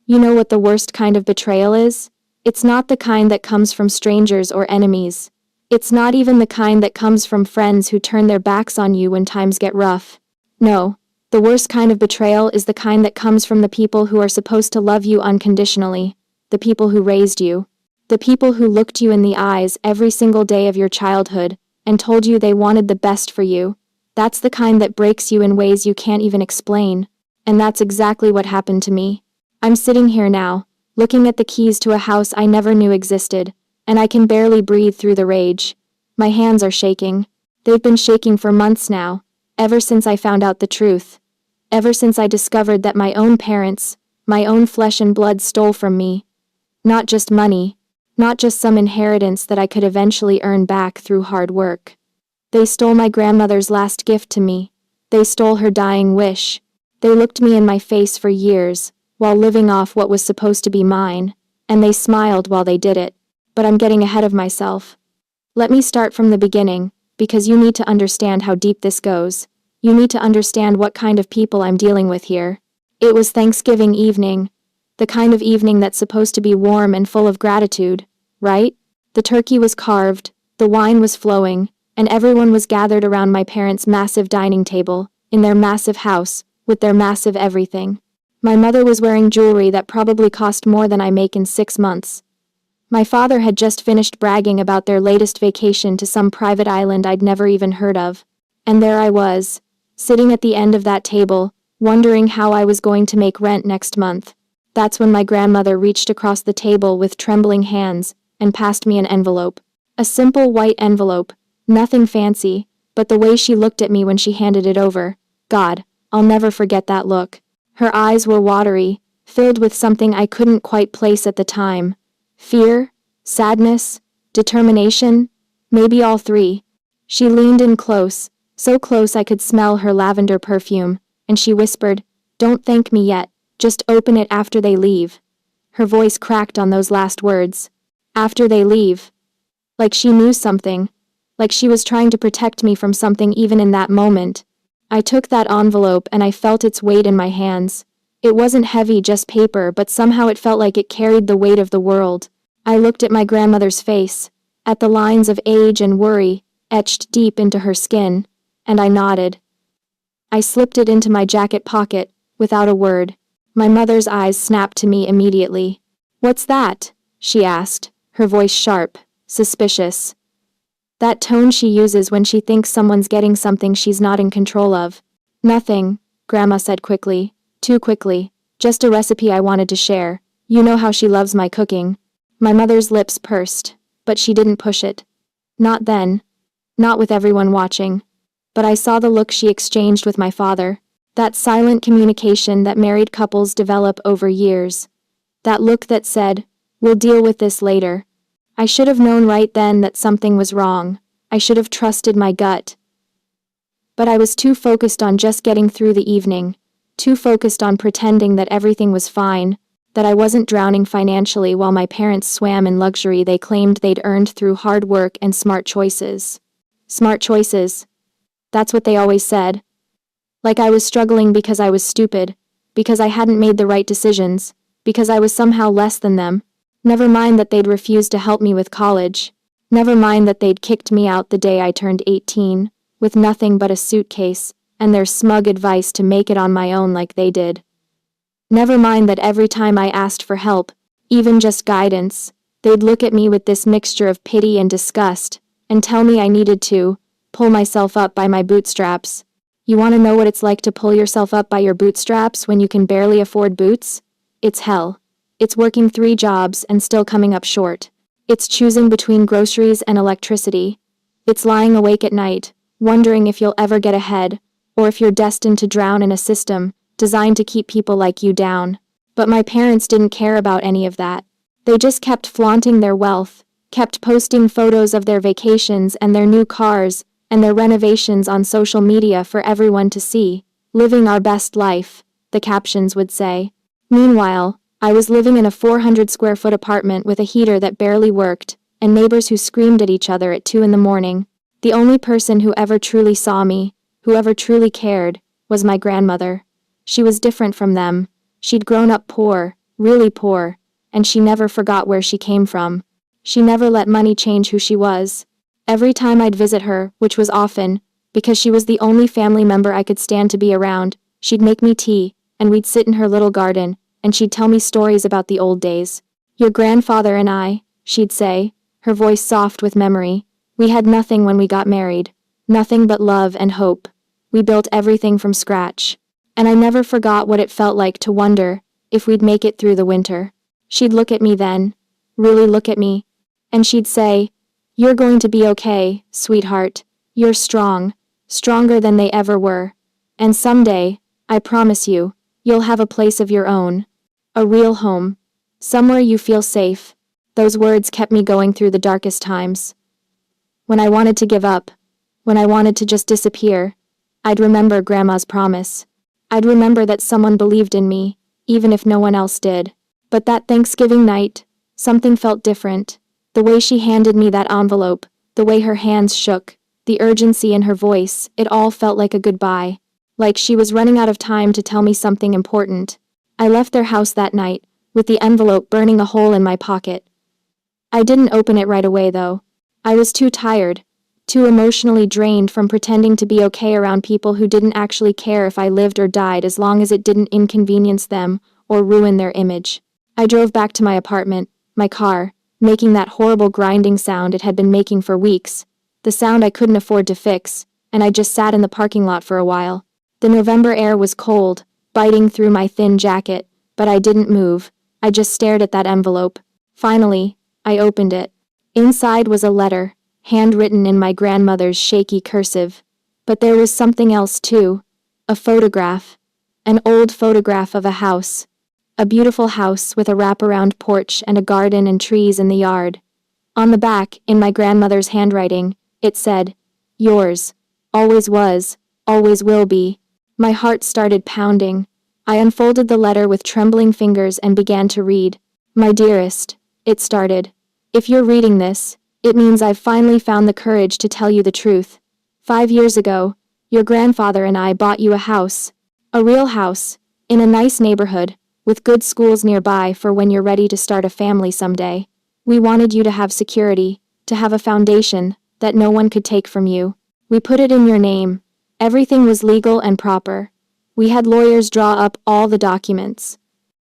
You know what the worst kind of betrayal is? It's not the kind that comes from strangers or enemies. It's not even the kind that comes from friends who turn their backs on you when times get rough. No, the worst kind of betrayal is the kind that comes from the people who are supposed to love you unconditionally, the people who raised you, the people who looked you in the eyes every single day of your childhood and told you they wanted the best for you. That's the kind that breaks you in ways you can't even explain. And that's exactly what happened to me. I'm sitting here now, looking at the keys to a house I never knew existed, and I can barely breathe through the rage. My hands are shaking. They've been shaking for months now, ever since I found out the truth. Ever since I discovered that my own parents, my own flesh and blood stole from me. Not just money, not just some inheritance that I could eventually earn back through hard work. They stole my grandmother's last gift to me. They stole her dying wish. They looked me in my face for years, while living off what was supposed to be mine, and they smiled while they did it. But I'm getting ahead of myself. Let me start from the beginning, because you need to understand how deep this goes. You need to understand what kind of people I'm dealing with here. It was Thanksgiving evening. The kind of evening that's supposed to be warm and full of gratitude, right? The turkey was carved, the wine was flowing, and everyone was gathered around my parents' massive dining table, in their massive house, with their massive everything. My mother was wearing jewelry that probably cost more than I make in 6 months. My father had just finished bragging about their latest vacation to some private island I'd never even heard of. And there I was, sitting at the end of that table, wondering how I was going to make rent next month. That's when my grandmother reached across the table with trembling hands and passed me an envelope. A simple white envelope, nothing fancy, but the way she looked at me when she handed it over. God, I'll never forget that look. Her eyes were watery, filled with something I couldn't quite place at the time. Fear? Sadness? Determination? Maybe all three. She leaned in close, so close I could smell her lavender perfume, and she whispered, "Don't thank me yet, just open it after they leave." Her voice cracked on those last words. After they leave. Like she knew something. Like she was trying to protect me from something even in that moment. I took that envelope and I felt its weight in my hands. It wasn't heavy, just paper, but somehow it felt like it carried the weight of the world. I looked at my grandmother's face, at the lines of age and worry etched deep into her skin, and I nodded. I slipped it into my jacket pocket, without a word. My mother's eyes snapped to me immediately. "What's that?" she asked, her voice sharp, suspicious. That tone she uses when she thinks someone's getting something she's not in control of. "Nothing," Grandma said quickly, too quickly. "Just a recipe I wanted to share. You know how she loves my cooking." My mother's lips pursed, but she didn't push it. Not then. Not with everyone watching. But I saw the look she exchanged with my father. That silent communication that married couples develop over years. That look that said, "We'll deal with this later." I should have known right then that something was wrong. I should have trusted my gut. But I was too focused on just getting through the evening, too focused on pretending that everything was fine, that I wasn't drowning financially while my parents swam in luxury they claimed they'd earned through hard work and smart choices. Smart choices. That's what they always said. Like I was struggling because I was stupid, because I hadn't made the right decisions, because I was somehow less than them. Never mind that they'd refused to help me with college. Never mind that they'd kicked me out the day I turned 18, with nothing but a suitcase, and their smug advice to make it on my own like they did. Never mind that every time I asked for help, even just guidance, they'd look at me with this mixture of pity and disgust, and tell me I needed to pull myself up by my bootstraps. You want to know what it's like to pull yourself up by your bootstraps when you can barely afford boots? It's hell. It's working 3 jobs and still coming up short. It's choosing between groceries and electricity. It's lying awake at night, wondering if you'll ever get ahead, or if you're destined to drown in a system designed to keep people like you down. But my parents didn't care about any of that. They just kept flaunting their wealth, kept posting photos of their vacations and their new cars and their renovations on social media for everyone to see. "Living our best life," the captions would say. Meanwhile, I was living in a 400 square foot apartment with a heater that barely worked, and neighbors who screamed at each other at 2 in the morning. The only person who ever truly saw me, who ever truly cared, was my grandmother. She was different from them. She'd grown up poor, really poor, and she never forgot where she came from. She never let money change who she was. Every time I'd visit her, which was often, because she was the only family member I could stand to be around, she'd make me tea, and we'd sit in her little garden, and she'd tell me stories about the old days. Your grandfather and I, she'd say, her voice soft with memory, we had nothing when we got married. Nothing but love and hope. We built everything from scratch. And I never forgot what it felt like to wonder if we'd make it through the winter. She'd look at me then, really look at me, and she'd say, "You're going to be okay, sweetheart. You're strong, stronger than they ever were. And someday, I promise you, you'll have a place of your own. A real home. Somewhere you feel safe." Those words kept me going through the darkest times. When I wanted to give up, when I wanted to just disappear, I'd remember Grandma's promise. I'd remember that someone believed in me, even if no one else did. But that Thanksgiving night, something felt different. The way she handed me that envelope, the way her hands shook, the urgency in her voice, it all felt like a goodbye. Like she was running out of time to tell me something important. I left their house that night, with the envelope burning a hole in my pocket. I didn't open it right away though. I was too tired, too emotionally drained from pretending to be okay around people who didn't actually care if I lived or died as long as it didn't inconvenience them or ruin their image. I drove back to my apartment, my car, making that horrible grinding sound it had been making for weeks, the sound I couldn't afford to fix, and I just sat in the parking lot for a while. The November air was cold, biting through my thin jacket, but I didn't move. I just stared at that envelope. Finally, I opened it. Inside was a letter, handwritten in my grandmother's shaky cursive. But there was something else too. A photograph. An old photograph of a house. A beautiful house with a wraparound porch and a garden and trees in the yard. On the back, in my grandmother's handwriting, it said, "Yours. Always was. Always will be." My heart started pounding. I unfolded the letter with trembling fingers and began to read. "My dearest," it started. "If you're reading this, it means I've finally found the courage to tell you the truth. 5 years ago, your grandfather and I bought you a house. A real house, in a nice neighborhood, with good schools nearby for when you're ready to start a family someday. We wanted you to have security, to have a foundation that no one could take from you. We put it in your name. Everything was legal and proper. We had lawyers draw up all the documents.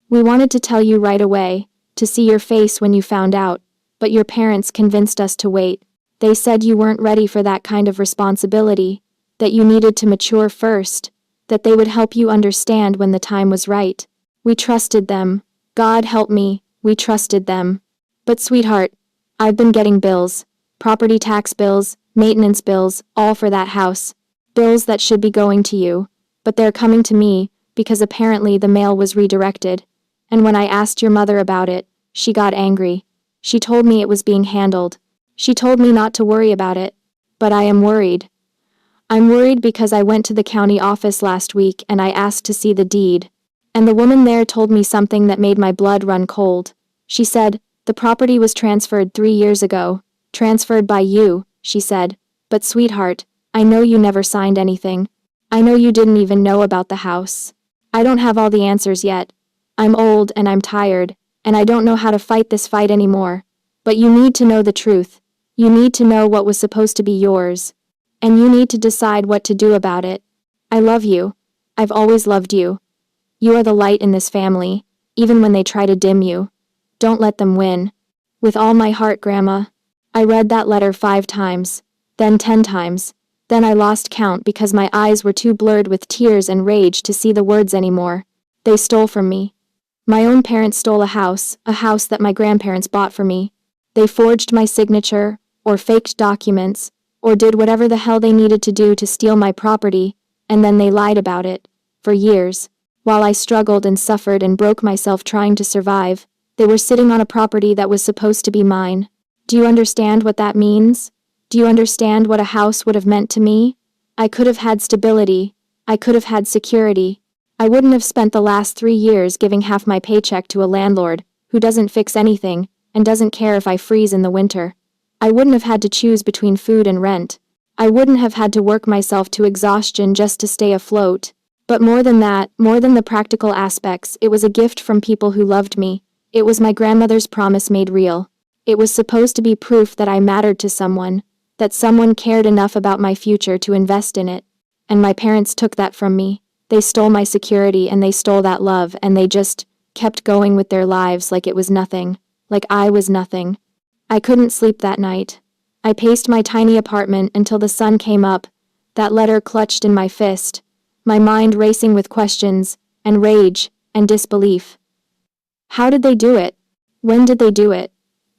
We wanted to tell you right away, to see your face when you found out, but your parents convinced us to wait. They said you weren't ready for that kind of responsibility, that you needed to mature first, that they would help you understand when the time was right. We trusted them. God help me, we trusted them. But sweetheart, I've been getting bills, property tax bills, maintenance bills, all for that house. Bills that should be going to you, but they're coming to me, because apparently the mail was redirected. And when I asked your mother about it, she got angry. She told me it was being handled. She told me not to worry about it. But I am worried. I'm worried because I went to the county office last week and I asked to see the deed. And the woman there told me something that made my blood run cold. She said, the property was transferred 3 years ago. Transferred by you, she said. But sweetheart, I know you never signed anything. I know you didn't even know about the house. I don't have all the answers yet. I'm old and I'm tired, and I don't know how to fight this fight anymore. But you need to know the truth. You need to know what was supposed to be yours. And you need to decide what to do about it. I love you. I've always loved you. You are the light in this family, even when they try to dim you. Don't let them win. With all my heart, Grandma." I read that letter 5 times, then 10 times. Then I lost count because my eyes were too blurred with tears and rage to see the words anymore. They stole from me. My own parents stole a house that my grandparents bought for me. They forged my signature, or faked documents, or did whatever the hell they needed to do to steal my property, and then they lied about it. For years, while I struggled and suffered and broke myself trying to survive, they were sitting on a property that was supposed to be mine. Do you understand what that means? Do you understand what a house would have meant to me? I could have had stability. I could have had security. I wouldn't have spent the last 3 years giving half my paycheck to a landlord who doesn't fix anything and doesn't care if I freeze in the winter. I wouldn't have had to choose between food and rent. I wouldn't have had to work myself to exhaustion just to stay afloat. But more than that, more than the practical aspects, it was a gift from people who loved me. It was my grandmother's promise made real. It was supposed to be proof that I mattered to someone, that someone cared enough about my future to invest in it. And my parents took that from me. They stole my security and they stole that love and they just kept going with their lives like it was nothing, like I was nothing. I couldn't sleep that night. I paced my tiny apartment until the sun came up, that letter clutched in my fist, my mind racing with questions, and rage, and disbelief. How did they do it? When did they do it?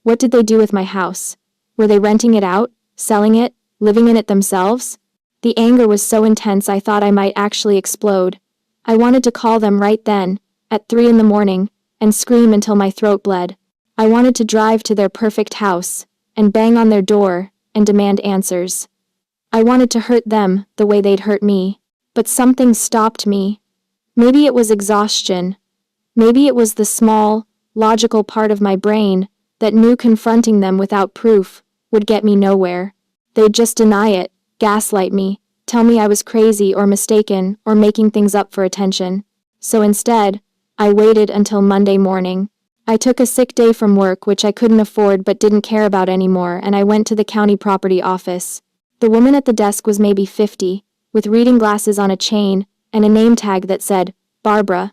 What did they do with my house? Were they renting it out, selling it, living in it themselves? The anger was so intense I thought I might actually explode. I wanted to call them right then, at 3 in the morning, and scream until my throat bled. I wanted to drive to their perfect house, and bang on their door, and demand answers. I wanted to hurt them the way they'd hurt me. But something stopped me. Maybe it was exhaustion. Maybe it was the small, logical part of my brain that knew confronting them without proof would get me nowhere. They'd just deny it, gaslight me, tell me I was crazy or mistaken or making things up for attention. So instead, I waited until Monday morning. I took a sick day from work which I couldn't afford but didn't care about anymore, and I went to the county property office. The woman at the desk was maybe 50, with reading glasses on a chain and a name tag that said, Barbara.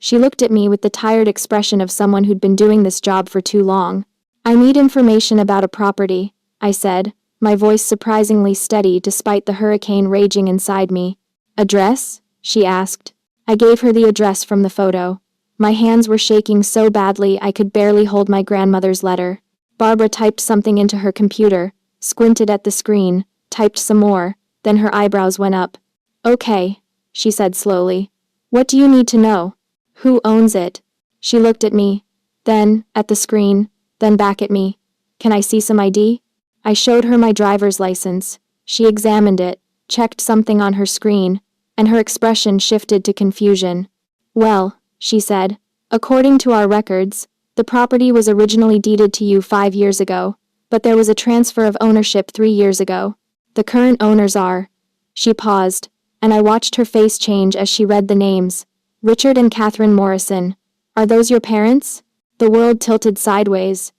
She looked at me with the tired expression of someone who'd been doing this job for too long. I need information about a property, I said, my voice surprisingly steady despite the hurricane raging inside me. Address? She asked. I gave her the address from the photo. My hands were shaking so badly I could barely hold my grandmother's letter. Barbara typed something into her computer, squinted at the screen, typed some more, then her eyebrows went up. Okay, she said slowly. What do you need to know? Who owns it? She looked at me, then at the screen, then back at me. Can I see some ID? I showed her my driver's license. She examined it, checked something on her screen, and her expression shifted to confusion. Well, she said, according to our records, the property was originally deeded to you 5 years ago, but there was a transfer of ownership 3 years ago. The current owners are. She paused, and I watched her face change as she read the names. Richard and Catherine Morrison. Are those your parents? The world tilted sideways.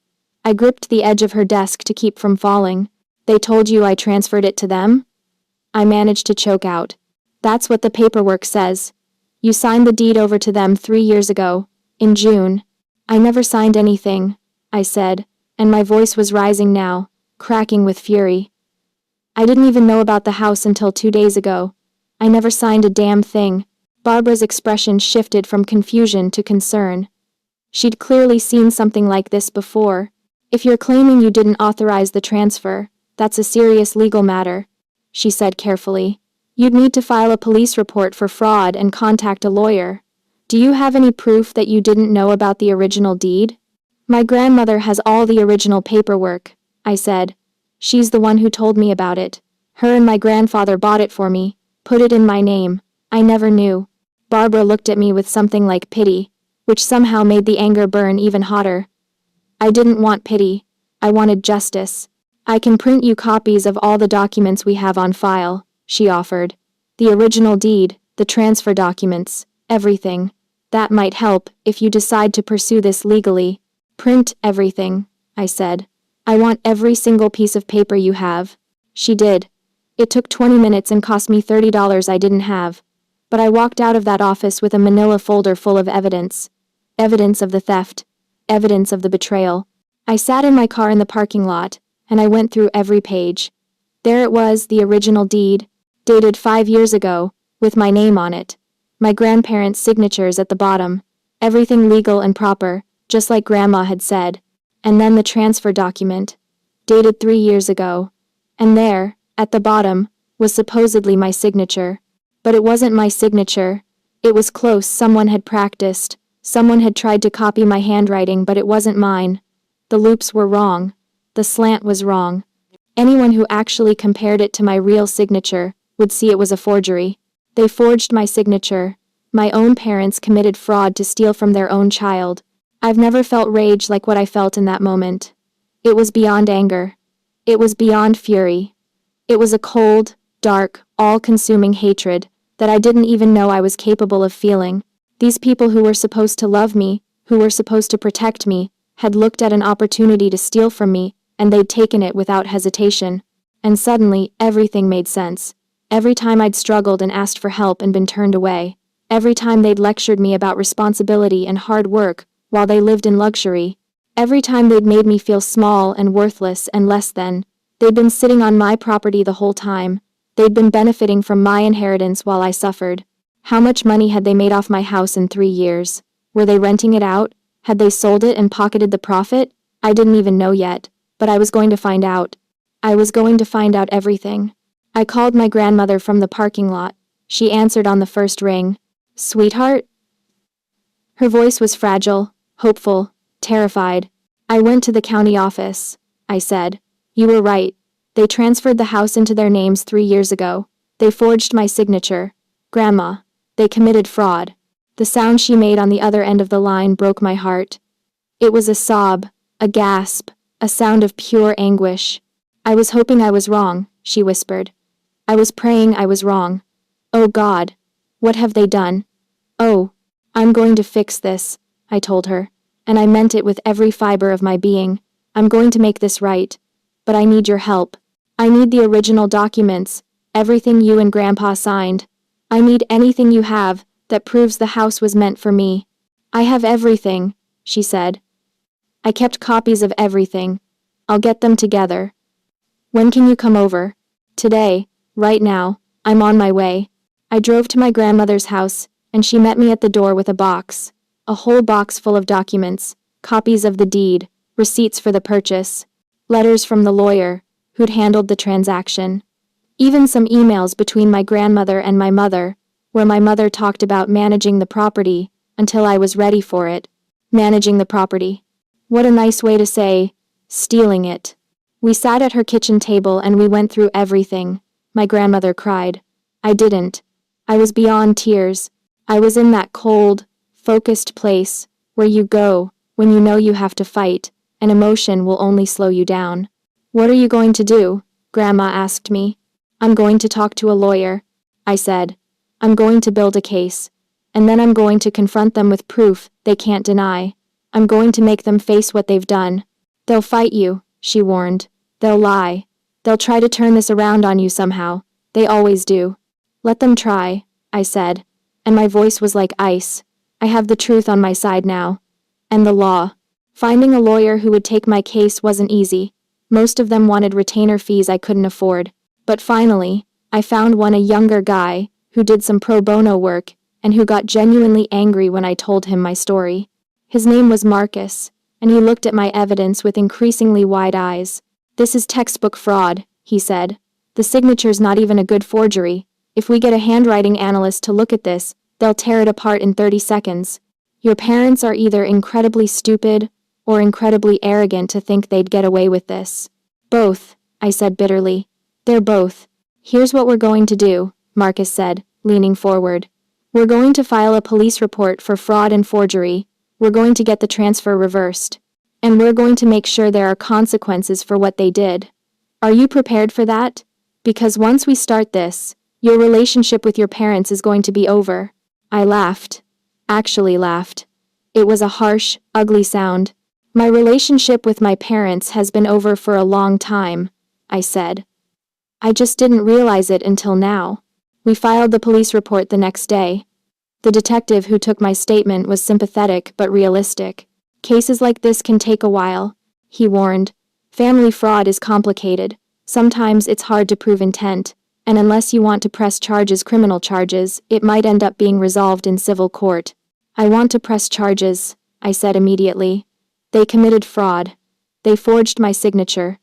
I gripped the edge of her desk to keep from falling. They told you I transferred it to them? I managed to choke out. That's what the paperwork says. You signed the deed over to them 3 years ago, in June. I never signed anything, I said, and my voice was rising now, cracking with fury. I didn't even know about the house until 2 days ago. I never signed a damn thing. Barbara's expression shifted from confusion to concern. She'd clearly seen something like this before. If you're claiming you didn't authorize the transfer, that's a serious legal matter, she said carefully. You'd need to file a police report for fraud and contact a lawyer. Do you have any proof that you didn't know about the original deed? My grandmother has all the original paperwork, I said. She's the one who told me about it. Her and my grandfather bought it for me, put it in my name. I never knew. Barbara looked at me with something like pity, which somehow made the anger burn even hotter. I didn't want pity. I wanted justice. I can print you copies of all the documents we have on file, she offered. The original deed, the transfer documents, everything. That might help if you decide to pursue this legally. Print everything, I said. I want every single piece of paper you have. She did. It took 20 minutes and cost me $30 I didn't have. But I walked out of that office with a manila folder full of evidence. Evidence of the theft. Evidence of the betrayal. I sat in my car in the parking lot, and I went through every page. There it was, the original deed, dated 5 years ago, with my name on it. My grandparents' signatures at the bottom. Everything legal and proper, just like Grandma had said. And then the transfer document, dated 3 years ago. And there, at the bottom, was supposedly my signature. But it wasn't my signature. It was close, someone had practiced. Someone had tried to copy my handwriting, but it wasn't mine. The loops were wrong. The slant was wrong. Anyone who actually compared it to my real signature would see it was a forgery. They forged my signature. My own parents committed fraud to steal from their own child. I've never felt rage like what I felt in that moment. It was beyond anger. It was beyond fury. It was a cold, dark, all-consuming hatred, that I didn't even know I was capable of feeling. These people who were supposed to love me, who were supposed to protect me, had looked at an opportunity to steal from me, and they'd taken it without hesitation. And suddenly, everything made sense. Every time I'd struggled and asked for help and been turned away. Every time they'd lectured me about responsibility and hard work, while they lived in luxury. Every time they'd made me feel small and worthless and less than. They'd been sitting on my property the whole time. They'd been benefiting from my inheritance while I suffered. How much money had they made off my house in 3 years? Were they renting it out? Had they sold it and pocketed the profit? I didn't even know yet, but I was going to find out. I was going to find out everything. I called my grandmother from the parking lot. She answered on the first ring. "Sweetheart?" Her voice was fragile, hopeful, terrified. "I went to the county office," I said. "You were right. They transferred the house into their names 3 years ago. They forged my signature. Grandma, they committed fraud." The sound she made on the other end of the line broke my heart. It was a sob, a gasp, a sound of pure anguish. "I was hoping I was wrong," she whispered. "I was praying I was wrong. Oh God, what have they done? Oh, I'm going to fix this," I told her, and I meant it with every fiber of my being. "I'm going to make this right. But I need your help. I need the original documents, everything you and Grandpa signed. I need anything you have that proves the house was meant for me." "I have everything," she said. "I kept copies of everything. I'll get them together." "When can you come over?" "Today, right now. I'm on my way." I drove to my grandmother's house, and she met me at the door with a box. A whole box full of documents, copies of the deed, receipts for the purchase, letters from the lawyer who'd handled the transaction. Even some emails between my grandmother and my mother, where my mother talked about managing the property until I was ready for it. Managing the property. What a nice way to say, stealing it. We sat at her kitchen table and we went through everything. My grandmother cried. I didn't. I was beyond tears. I was in that cold, focused place where you go when you know you have to fight, and emotion will only slow you down. "What are you going to do?" Grandma asked me. "I'm going to talk to a lawyer," I said. "I'm going to build a case. And then I'm going to confront them with proof they can't deny. I'm going to make them face what they've done. They'll fight you," she warned. "They'll lie. They'll try to turn this around on you somehow. They always do." "Let them try," I said, and my voice was like ice. "I have the truth on my side now. And the law." Finding a lawyer who would take my case wasn't easy. Most of them wanted retainer fees I couldn't afford. But finally, I found one, a younger guy, who did some pro bono work, and who got genuinely angry when I told him my story. His name was Marcus, and he looked at my evidence with increasingly wide eyes. "This is textbook fraud," he said. "The signature's not even a good forgery. If we get a handwriting analyst to look at this, they'll tear it apart in 30 seconds. Your parents are either incredibly stupid or incredibly arrogant to think they'd get away with this." "Both," I said bitterly. "They're both." "Here's what we're going to do," Marcus said, leaning forward. "We're going to file a police report for fraud and forgery. We're going to get the transfer reversed. And we're going to make sure there are consequences for what they did. Are you prepared for that? Because once we start this, your relationship with your parents is going to be over." I laughed. Actually laughed. It was a harsh, ugly sound. "My relationship with my parents has been over for a long time," I said. "I just didn't realize it until now." We filed the police report the next day. The detective who took my statement was sympathetic but realistic. "Cases like this can take a while," he warned. "Family fraud is complicated. Sometimes it's hard to prove intent, and unless you want to press charges, criminal charges, it might end up being resolved in civil court." "I want to press charges," I said immediately. "They committed fraud. They forged my signature.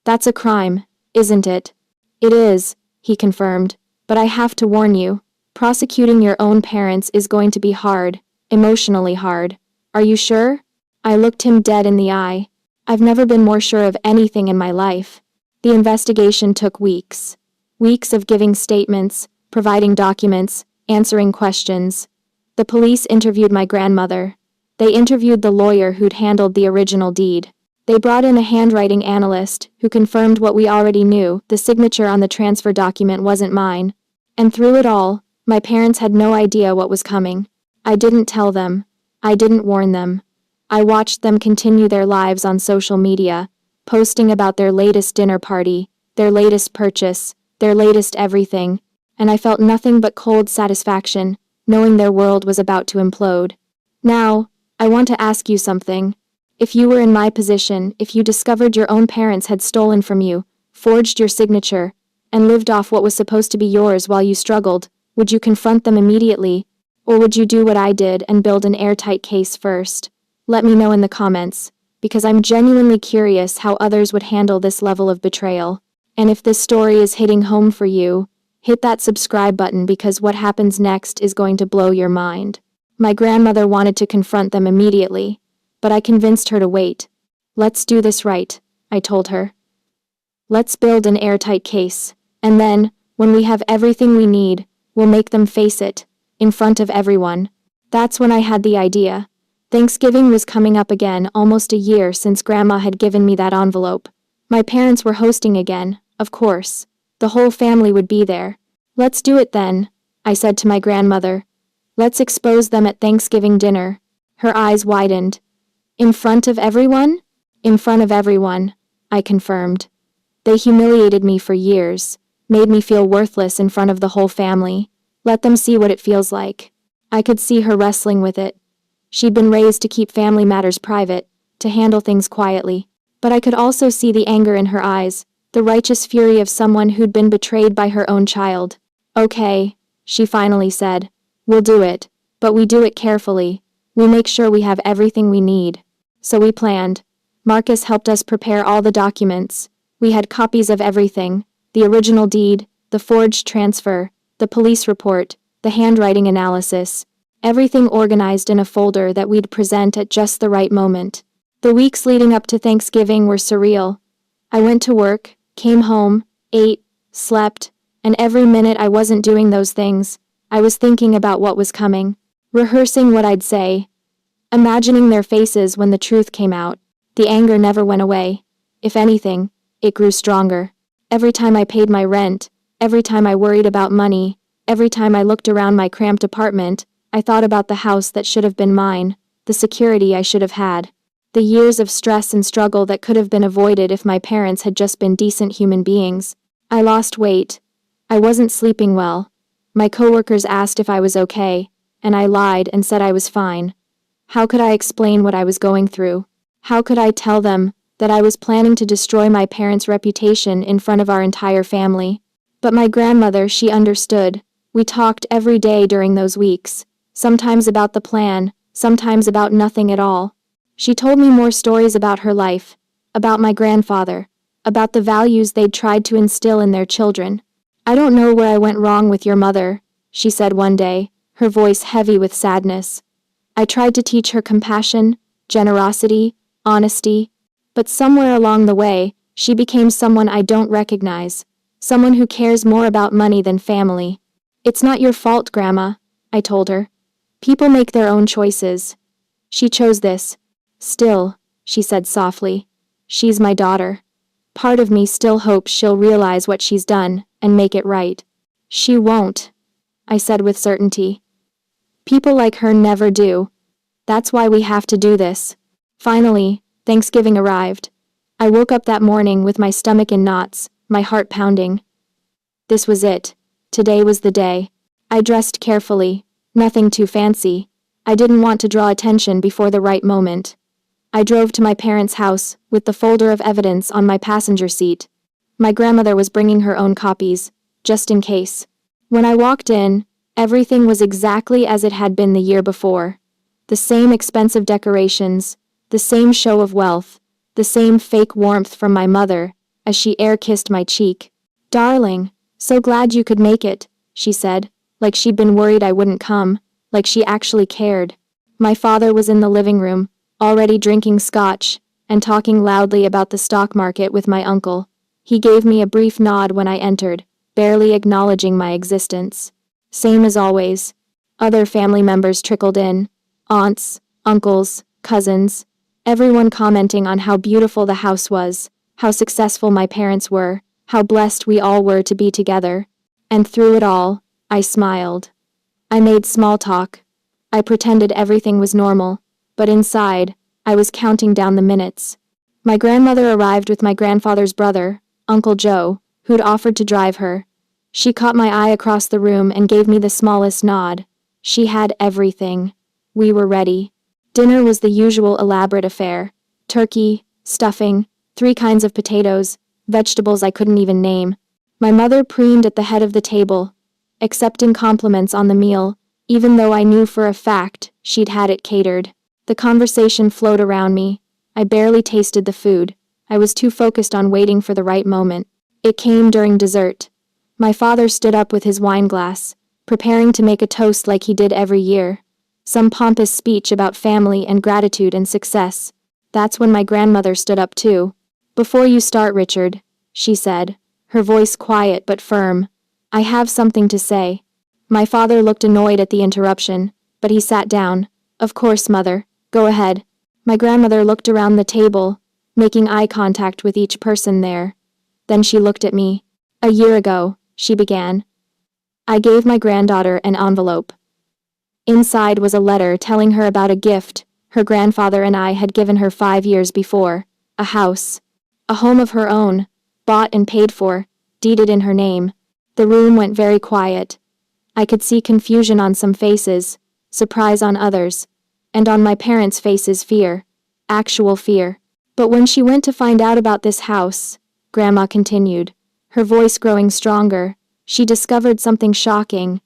That's a crime, isn't it?" "It is," he confirmed. "But I have to warn you, prosecuting your own parents is going to be hard, emotionally hard." "Are you sure?" I looked him dead in the eye. I've never been more sure of anything in my life. The investigation took weeks. Weeks of giving statements, providing documents, answering questions. The police interviewed my grandmother. They interviewed the lawyer who'd handled the original deed. They brought in a handwriting analyst who confirmed what we already knew: the signature on the transfer document wasn't mine. And through it all, My parents had no idea what was coming. I didn't tell them. I didn't warn them. I watched them continue their lives on social media, posting about their latest dinner party, their latest purchase, their latest everything, and I felt nothing but cold satisfaction, knowing their world was about to implode. Now, I want to ask you something. If you were in my position, if you discovered your own parents had stolen from you, forged your signature, and lived off what was supposed to be yours while you struggled, would you confront them immediately? Or would you do what I did and build an airtight case first? Let me know in the comments, because I'm genuinely curious how others would handle this level of betrayal. And if this story is hitting home for you, hit that subscribe button because what happens next is going to blow your mind. My grandmother wanted to confront them immediately, but I convinced her to wait. Let's do this right, I told her. Let's build an airtight case, and then, when we have everything we need, we'll make them face it, in front of everyone. That's when I had the idea. Thanksgiving was coming up again, almost a year since Grandma had given me that envelope. My parents were hosting again, of course. The whole family would be there. Let's do it then, I said to my grandmother. Let's expose them at Thanksgiving dinner. Her eyes widened. In front of everyone? In front of everyone, I confirmed. They humiliated me for years, made me feel worthless in front of the whole family. Let them see what it feels like. I could see her wrestling with it. She'd been raised to keep family matters private, to handle things quietly. But I could also see the anger in her eyes, the righteous fury of someone who'd been betrayed by her own child. Okay, she finally said. We'll do it, but we do it carefully. We make sure we have everything we need. So we planned. Marcus helped us prepare all the documents. We had copies of everything, the original deed, the forged transfer, the police report, the handwriting analysis, everything organized in a folder that we'd present at just the right moment. The weeks leading up to Thanksgiving were surreal. I went to work, came home, ate, slept, and every minute I wasn't doing those things, I was thinking about what was coming, rehearsing what I'd say, imagining their faces when the truth came out. The anger never went away. If anything, it grew stronger. Every time I paid my rent, every time I worried about money, every time I looked around my cramped apartment, I thought about the house that should have been mine, the security I should have had, the years of stress and struggle that could have been avoided if my parents had just been decent human beings. I lost weight. I wasn't sleeping well. My coworkers asked if I was okay, and I lied and said I was fine. How could I explain what I was going through? How could I tell them that I was planning to destroy my parents' reputation in front of our entire family? But my grandmother, she understood. We talked every day during those weeks. Sometimes about the plan, sometimes about nothing at all. She told me more stories about her life, about my grandfather, about the values they'd tried to instill in their children. I don't know where I went wrong with your mother, she said one day, her voice heavy with sadness. I tried to teach her compassion, generosity, honesty, but somewhere along the way, she became someone I don't recognize, someone who cares more about money than family. It's not your fault, Grandma, I told her. People make their own choices. She chose this. Still, she said softly, she's my daughter. Part of me still hopes she'll realize what she's done and make it right. She won't, I said with certainty. People like her never do. That's why we have to do this. Finally, Thanksgiving arrived. I woke up that morning with my stomach in knots, my heart pounding. This was it. Today was the day. I dressed carefully. Nothing too fancy. I didn't want to draw attention before the right moment. I drove to my parents' house, with the folder of evidence on my passenger seat. My grandmother was bringing her own copies, just in case. When I walked in, everything was exactly as it had been the year before. The same expensive decorations, the same show of wealth, the same fake warmth from my mother, as she air-kissed my cheek. Darling, so glad you could make it, she said, like she'd been worried I wouldn't come, like she actually cared. My father was in the living room, already drinking scotch, and talking loudly about the stock market with my uncle. He gave me a brief nod when I entered, barely acknowledging my existence. Same as always. Other family members trickled in. Aunts, uncles, cousins, everyone commenting on how beautiful the house was, how successful my parents were, how blessed we all were to be together. And through it all, I smiled. I made small talk. I pretended everything was normal, but inside, I was counting down the minutes. My grandmother arrived with my grandfather's brother, Uncle Joe, who'd offered to drive her. She caught my eye across the room and gave me the smallest nod. She had everything. We were ready. Dinner was the usual elaborate affair. Turkey, stuffing, 3 kinds of potatoes, vegetables I couldn't even name. My mother preened at the head of the table, accepting compliments on the meal, even though I knew for a fact she'd had it catered. The conversation flowed around me. I barely tasted the food. I was too focused on waiting for the right moment. It came during dessert. My father stood up with his wine glass, preparing to make a toast like he did every year. Some pompous speech about family and gratitude and success. That's when my grandmother stood up too. "Before you start, Richard," she said, her voice quiet but firm, "I have something to say." My father looked annoyed at the interruption, but he sat down. "Of course, mother. Go ahead." My grandmother looked around the table, making eye contact with each person there. Then she looked at me. "A year ago," she began, "I gave my granddaughter an envelope. Inside was a letter telling her about a gift her grandfather and I had given her 5 years before. A house. A home of her own. Bought and paid for. Deeded in her name." The room went very quiet. I could see confusion on some faces, surprise on others, and on my parents' faces fear. Actual fear. "But when she went to find out about this house," Grandma continued, her voice growing stronger, "she discovered something shocking.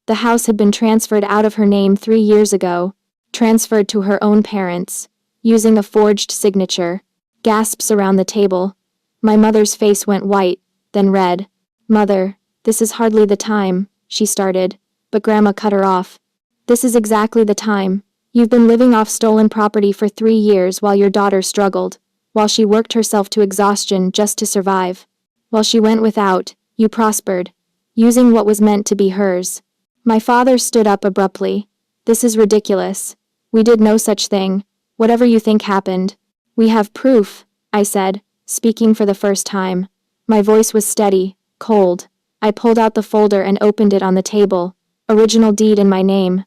The house had been transferred out of her name 3 years ago, transferred to her own parents, using a forged signature." Gasps around the table. My mother's face went white, then red. "Mother, this is hardly the time," she started, but Grandma cut her off. "This is exactly the time. You've been living off stolen property for 3 years while your daughter struggled, while she worked herself to exhaustion just to survive. While she went without, you prospered, using what was meant to be hers." My father stood up abruptly. "This is ridiculous. We did no such thing. Whatever you think happened." "We have proof," I said, speaking for the first time. My voice was steady, cold. I pulled out the folder and opened it on the table. Original deed in my name.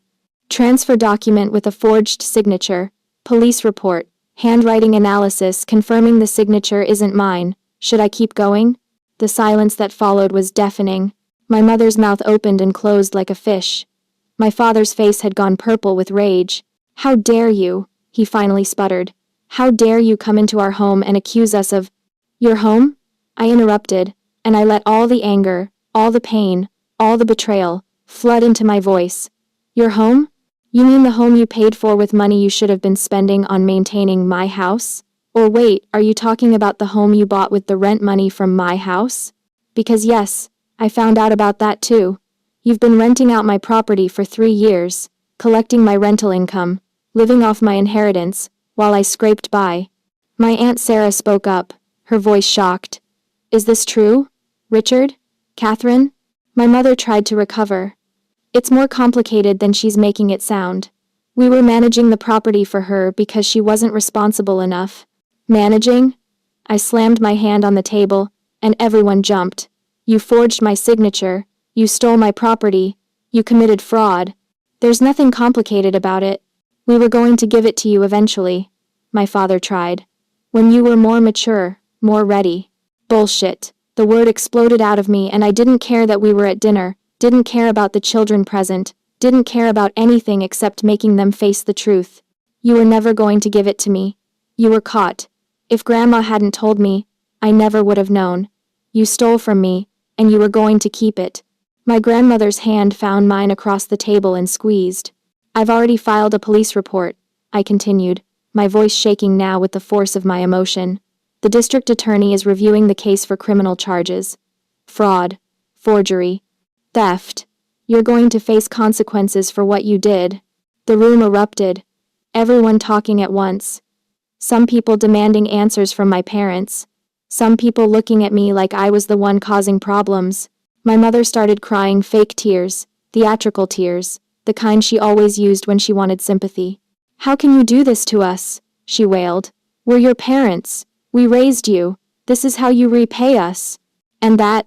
Transfer document with a forged signature. Police report. Handwriting analysis confirming the signature isn't mine. Should I keep going? The silence that followed was deafening. My mother's mouth opened and closed like a fish. My father's face had gone purple with rage. "How dare you?" he finally sputtered. "How dare you come into our home and accuse us of—" "Your home?" I interrupted, and I let all the anger, all the pain, all the betrayal, flood into my voice. "Your home? You mean the home you paid for with money you should have been spending on maintaining my house? Or wait, are you talking about the home you bought with the rent money from my house? Because yes, I found out about that too. You've been renting out my property for 3 years, collecting my rental income, living off my inheritance, while I scraped by." My Aunt Sarah spoke up, her voice shocked. "Is this true? Richard? Catherine?" My mother tried to recover. "It's more complicated than she's making it sound. We were managing the property for her because she wasn't responsible enough." "Managing?" I slammed my hand on the table, and everyone jumped. "You forged my signature, you stole my property, you committed fraud. There's nothing complicated about it. We were going to give it to you eventually." My father tried. "When you were more mature, more ready." Bullshit. The word exploded out of me, and I didn't care that we were at dinner, didn't care about the children present, didn't care about anything except making them face the truth. "You were never going to give it to me. You were caught. If Grandma hadn't told me, I never would have known. You stole from me, and you were going to keep it." My grandmother's hand found mine across the table and squeezed. "I've already filed a police report," I continued, my voice shaking now with the force of my emotion. "The district attorney is reviewing the case for criminal charges. Fraud, forgery, theft. You're going to face consequences for what you did." The room erupted, everyone talking at once. Some people demanding answers from my parents. Some people looking at me like I was the one causing problems. My mother started crying fake tears, theatrical tears, the kind she always used when she wanted sympathy. "How can you do this to us?" she wailed. "We're your parents. We raised you. This is how you repay us." And that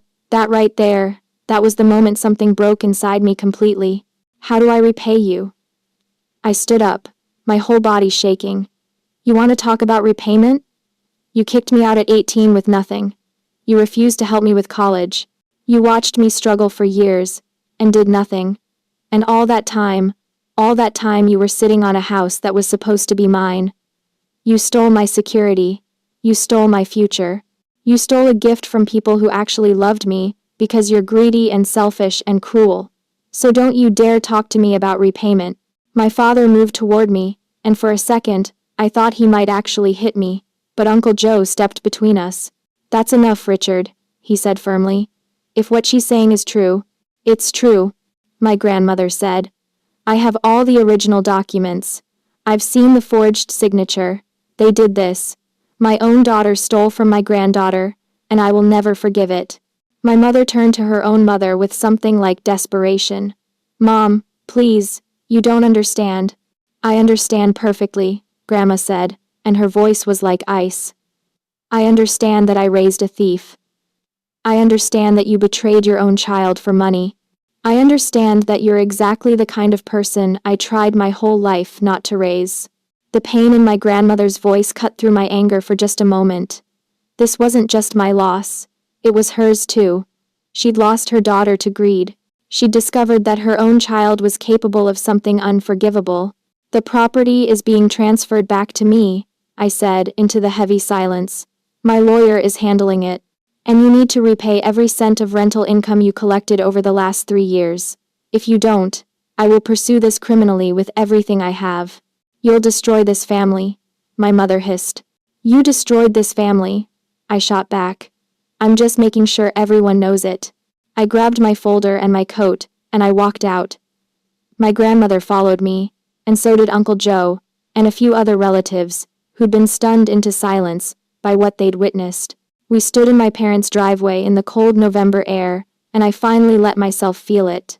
right there, that was the moment something broke inside me completely. How do I repay you? I stood up, my whole body shaking. You want to talk about repayment? You kicked me out at 18 with nothing. You refused to help me with college. You watched me struggle for years, and did nothing. And all that time you were sitting on a house that was supposed to be mine. You stole my security. You stole my future. You stole a gift from people who actually loved me, because you're greedy and selfish and cruel. So don't you dare talk to me about repayment. My father moved toward me, and for a second, I thought he might actually hit me, but Uncle Joe stepped between us. That's enough, Richard, he said firmly. If what she's saying is true, it's true, my grandmother said. I have all the original documents. I've seen the forged signature. They did this. My own daughter stole from my granddaughter, and I will never forgive it. My mother turned to her own mother with something like desperation. Mom, please, you don't understand. I understand perfectly, Grandma said, and her voice was like ice. I understand that I raised a thief. I understand that you betrayed your own child for money. I understand that you're exactly the kind of person I tried my whole life not to raise. The pain in my grandmother's voice cut through my anger for just a moment. This wasn't just my loss. It was hers too. She'd lost her daughter to greed. She'd discovered that her own child was capable of something unforgivable. The property is being transferred back to me, I said into the heavy silence. My lawyer is handling it. And you need to repay every cent of rental income you collected over the last 3 years. If you don't, I will pursue this criminally with everything I have. You'll destroy this family, my mother hissed. You destroyed this family, I shot back. I'm just making sure everyone knows it. I grabbed my folder and my coat, and I walked out. My grandmother followed me, and so did Uncle Joe, and a few other relatives, who'd been stunned into silence by what they'd witnessed. We stood in my parents' driveway in the cold November air, and I finally let myself feel it.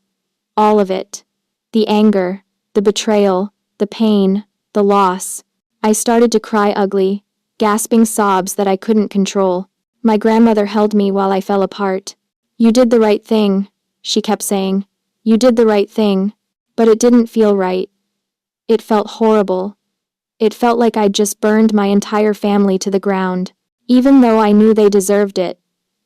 All of it. The anger, the betrayal, the pain, the loss. I started to cry ugly, gasping sobs that I couldn't control. My grandmother held me while I fell apart. You did the right thing, she kept saying. You did the right thing. But it didn't feel right. It felt horrible. It felt like I'd just burned my entire family to the ground. Even though I knew they deserved it,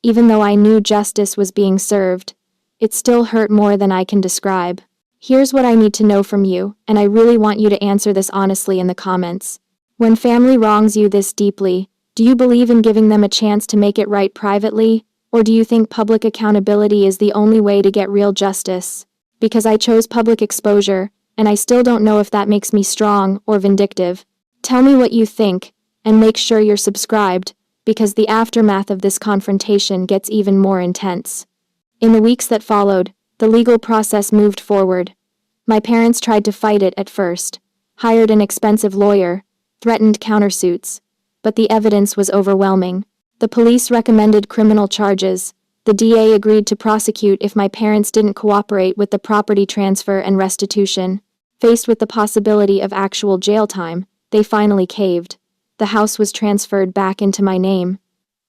even though I knew justice was being served, it still hurt more than I can describe. Here's what I need to know from you, and I really want you to answer this honestly in the comments. When family wrongs you this deeply, do you believe in giving them a chance to make it right privately, or do you think public accountability is the only way to get real justice? Because I chose public exposure, and I still don't know if that makes me strong or vindictive. Tell me what you think, and make sure you're subscribed, because the aftermath of this confrontation gets even more intense. In the weeks that followed, the legal process moved forward. My parents tried to fight it at first, hired an expensive lawyer, threatened countersuits, but the evidence was overwhelming. The police recommended criminal charges. The DA agreed to prosecute if my parents didn't cooperate with the property transfer and restitution. Faced with the possibility of actual jail time, they finally caved. The house was transferred back into my name.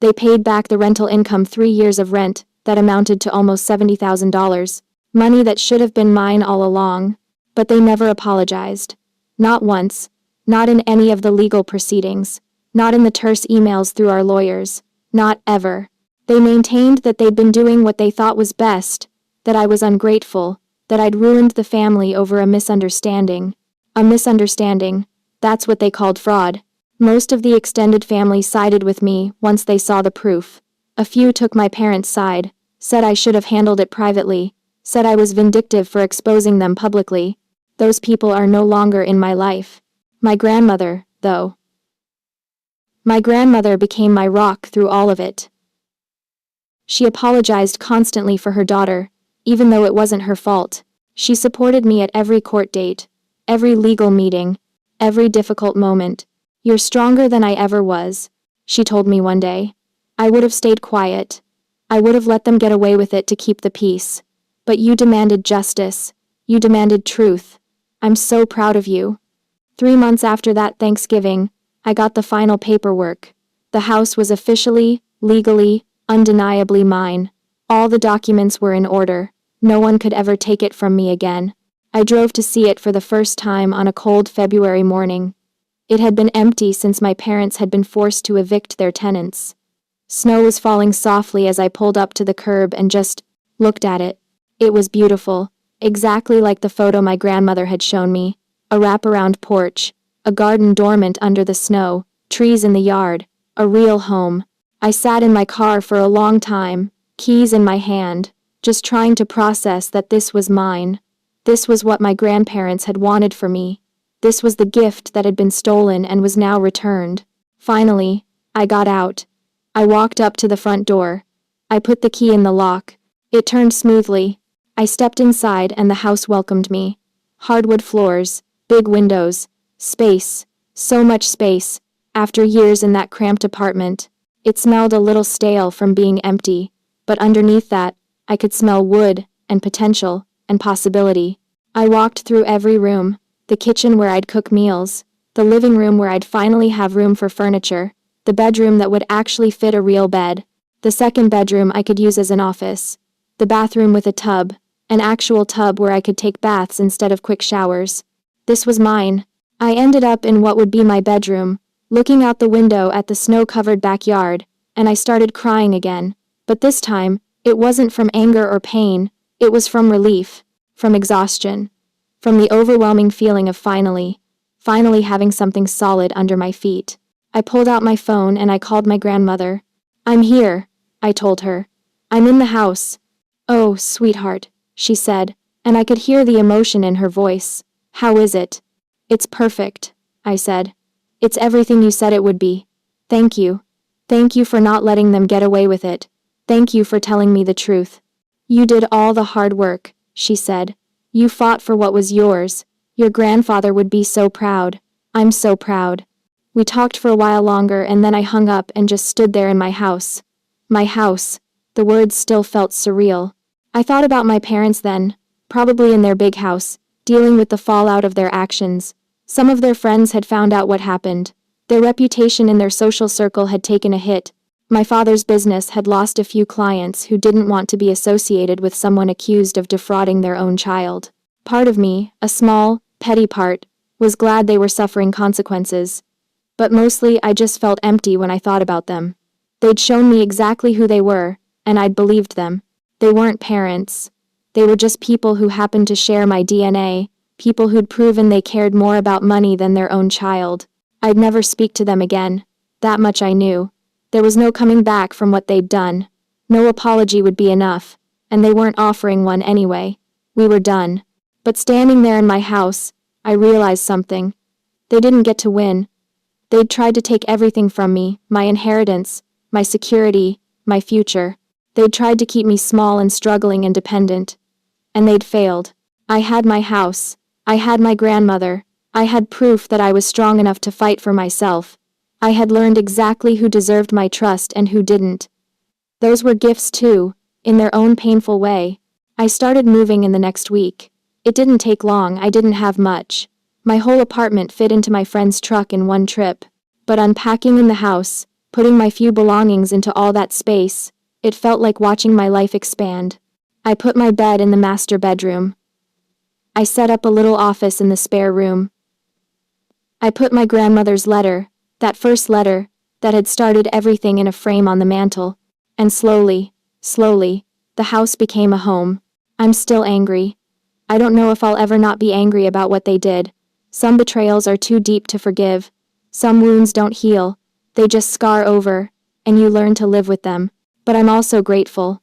They paid back the rental income 3 years of rent that amounted to almost $70,000, money that should have been mine all along. But they never apologized. Not once. Not in any of the legal proceedings. Not in the terse emails through our lawyers. Not ever. They maintained that they'd been doing what they thought was best, that I was ungrateful, that I'd ruined the family over a misunderstanding. A misunderstanding. That's what they called fraud. Most of the extended family sided with me once they saw the proof. A few took my parents' side, said I should have handled it privately, said I was vindictive for exposing them publicly. Those people are no longer in my life. My grandmother, though. My grandmother became my rock through all of it. She apologized constantly for her daughter, even though it wasn't her fault. She supported me at every court date, every legal meeting, every difficult moment. You're stronger than I ever was, she told me one day. I would have stayed quiet. I would have let them get away with it to keep the peace. But you demanded justice. You demanded truth. I'm so proud of you. 3 months after that Thanksgiving, I got the final paperwork. The house was officially, legally, undeniably mine. All the documents were in order. No one could ever take it from me again. I drove to see it for the first time on a cold February morning. It had been empty since my parents had been forced to evict their tenants. Snow was falling softly as I pulled up to the curb and just looked at it. It was beautiful, exactly like the photo my grandmother had shown me. A wraparound porch, a garden dormant under the snow, trees in the yard, a real home. I sat in my car for a long time, keys in my hand, just trying to process that this was mine. This was what my grandparents had wanted for me. This was the gift that had been stolen and was now returned. Finally, I got out. I walked up to the front door. I put the key in the lock. It turned smoothly. I stepped inside and the house welcomed me. Hardwood floors, big windows, space, so much space. After years in that cramped apartment, it smelled a little stale from being empty, but underneath that, I could smell wood and potential and possibility. I walked through every room, the kitchen where I'd cook meals, the living room where I'd finally have room for furniture, the bedroom that would actually fit a real bed, the second bedroom I could use as an office, the bathroom with a tub, an actual tub where I could take baths instead of quick showers. This was mine. I ended up in what would be my bedroom, looking out the window at the snow-covered backyard, and I started crying again. But this time, it wasn't from anger or pain, it was from relief, from exhaustion, from the overwhelming feeling of finally having something solid under my feet. I pulled out my phone and I called my grandmother. "I'm here," I told her. "I'm in the house." "Oh, sweetheart," she said, and I could hear the emotion in her voice. "How is it?" "It's perfect," I said. "It's everything you said it would be. Thank you. Thank you for not letting them get away with it. Thank you for telling me the truth." "You did all the hard work," she said. "You fought for what was yours. Your grandfather would be so proud. I'm so proud." We talked for a while longer and then I hung up and just stood there in my house. My house. The words still felt surreal. I thought about my parents then, probably in their big house, dealing with the fallout of their actions. Some of their friends had found out what happened. Their reputation in their social circle had taken a hit. My father's business had lost a few clients who didn't want to be associated with someone accused of defrauding their own child. Part of me, a small, petty part, was glad they were suffering consequences. But mostly I just felt empty when I thought about them. They'd shown me exactly who they were, and I'd believed them. They weren't parents. They were just people who happened to share my DNA, people who'd proven they cared more about money than their own child. I'd never speak to them again. That much I knew. There was no coming back from what they'd done. No apology would be enough, and they weren't offering one anyway. We were done. But standing there in my house, I realized something. They didn't get to win. They'd tried to take everything from me, my inheritance, my security, my future. They'd tried to keep me small and struggling and dependent. And they'd failed. I had my house. I had my grandmother. I had proof that I was strong enough to fight for myself. I had learned exactly who deserved my trust and who didn't. Those were gifts too, in their own painful way. I started moving in the next week. It didn't take long, I didn't have much. My whole apartment fit into my friend's truck in one trip. But unpacking in the house, putting my few belongings into all that space, it felt like watching my life expand. I put my bed in the master bedroom. I set up a little office in the spare room. I put my grandmother's letter, that first letter, that had started everything, in a frame on the mantel. And slowly, the house became a home. I'm still angry. I don't know if I'll ever not be angry about what they did. Some betrayals are too deep to forgive. Some wounds don't heal. They just scar over, and you learn to live with them. But I'm also grateful.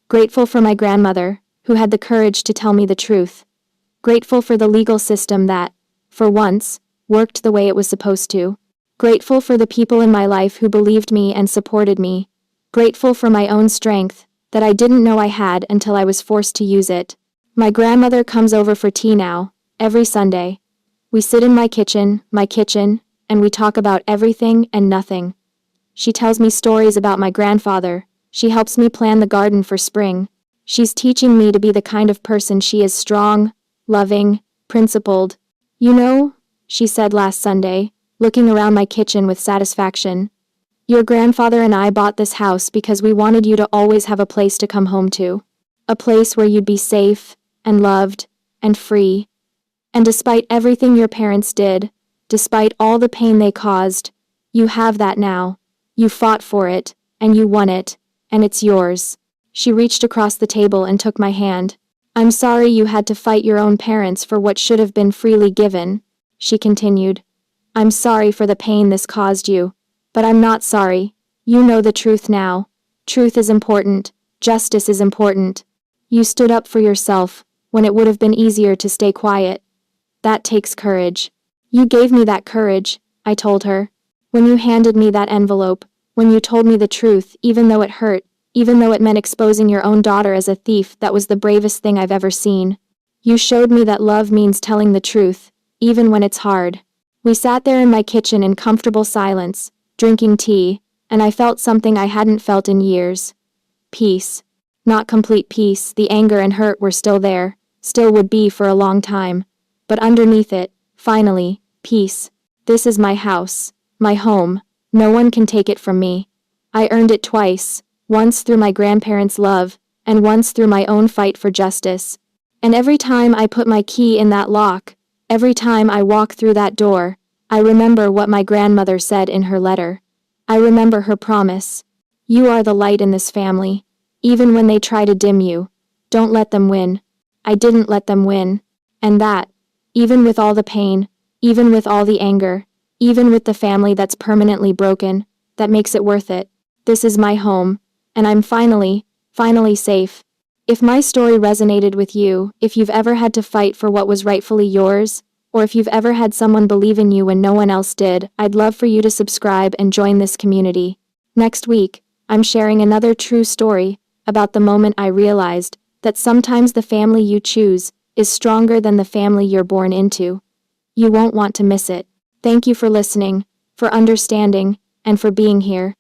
Grateful for my grandmother, who had the courage to tell me the truth. Grateful for the legal system that, for once, worked the way it was supposed to. Grateful for the people in my life who believed me and supported me. Grateful for my own strength, that I didn't know I had until I was forced to use it. My grandmother comes over for tea now, every Sunday. We sit in my kitchen, and we talk about everything and nothing. She tells me stories about my grandfather. She helps me plan the garden for spring. She's teaching me to be the kind of person she is: strong, loving, principled. "You know," she said last Sunday, looking around my kitchen with satisfaction, "your grandfather and I bought this house because we wanted you to always have a place to come home to. A place where you'd be safe, and loved, and free. And despite everything your parents did, despite all the pain they caused, you have that now. You fought for it, and you won it, and it's yours. She reached across the table and took my hand. I'm sorry you had to fight your own parents for what should have been freely given, she continued. I'm sorry for the pain this caused you. But I'm not sorry. You know the truth now. Truth is important. Justice is important. You stood up for yourself, when it would have been easier to stay quiet. That takes courage. You gave me that courage, I told her. When you handed me that envelope, when you told me the truth, even though it hurt, even though it meant exposing your own daughter as a thief, that was the bravest thing I've ever seen. You showed me that love means telling the truth, even when it's hard. We sat there in my kitchen in comfortable silence, drinking tea, and I felt something I hadn't felt in years. Peace. Not complete peace, the anger and hurt were still there, still would be for a long time. But underneath it, finally, peace. This is my house, my home. No one can take it from me. I earned it twice, once through my grandparents' love, and once through my own fight for justice. And every time I put my key in that lock, every time I walk through that door, I remember what my grandmother said in her letter. I remember her promise. You are the light in this family. Even when they try to dim you, don't let them win. I didn't let them win. And that, even with all the pain, even with all the anger, even with the family that's permanently broken, that makes it worth it. This is my home, and I'm finally safe. If my story resonated with you, if you've ever had to fight for what was rightfully yours, or if you've ever had someone believe in you when no one else did, I'd love for you to subscribe and join this community. Next week, I'm sharing another true story about the moment I realized that sometimes the family you choose is stronger than the family you're born into. You won't want to miss it. Thank you for listening, for understanding, and for being here.